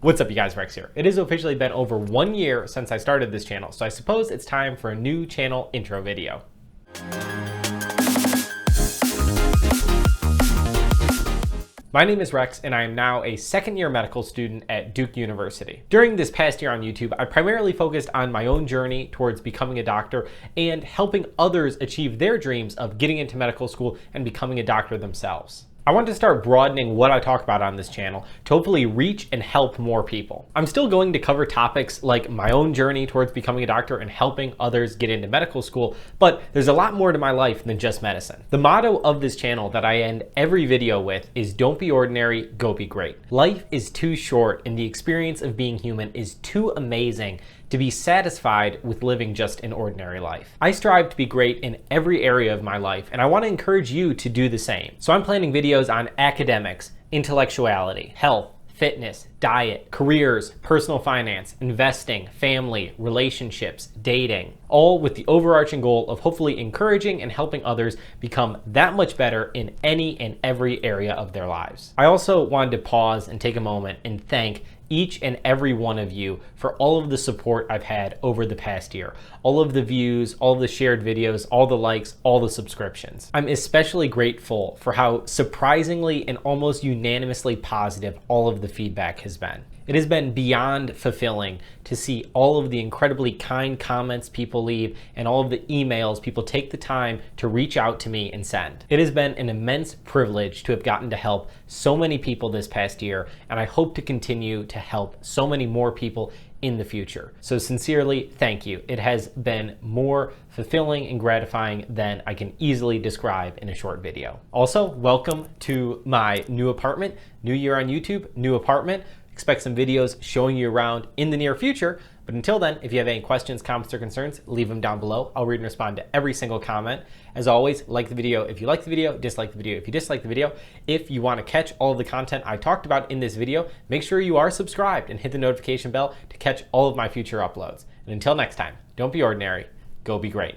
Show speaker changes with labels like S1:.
S1: What's up, you guys? Rex here. It has officially been over 1 year since I started this channel, so I suppose it's time for a new channel intro video. My name is Rex, and I am now a second-year medical student at Duke University. During this past year on YouTube, I primarily focused on my own journey towards becoming a doctor and helping others achieve their dreams of getting into medical school and becoming a doctor themselves. I wanted to start broadening what I talk about on this channel to hopefully reach and help more people. I'm still going to cover topics like my own journey towards becoming a doctor and helping others get into medical school, but there's a lot more to my life than just medicine. The motto of this channel that I end every video with is don't be ordinary, go be great. Life is too short and the experience of being human is too amazing to be satisfied with living just an ordinary life. I strive to be great in every area of my life, and I want to encourage you to do the same. So I'm planning videos on academics, intellectuality, health, fitness, diet, careers, personal finance, investing, family, relationships, dating, all with the overarching goal of hopefully encouraging and helping others become that much better in any and every area of their lives. I also wanted to pause and take a moment and thank each and every one of you for all of the support I've had over the past year. All of the views, all of the shared videos, all the likes, all the subscriptions. I'm especially grateful for how surprisingly and almost unanimously positive all of the feedback has been. It has been beyond fulfilling to see all of the incredibly kind comments people leave and all of the emails people take the time to reach out to me and send. It has been an immense privilege to have gotten to help so many people this past year, and I hope to continue to help so many more people in the future. So sincerely, thank you. It has been more fulfilling and gratifying than I can easily describe in a short video. Also, welcome to my new apartment. New year on YouTube, new apartment. Expect some videos showing you around in the near future. But until then, if you have any questions, comments, or concerns, leave them down below. I'll read and respond to every single comment. As always, like the video if you like the video, dislike the video if you dislike the video. If you want to catch all of the content I talked about in this video, make sure you are subscribed and hit the notification bell to catch all of my future uploads. And until next time, don't be ordinary, go be great.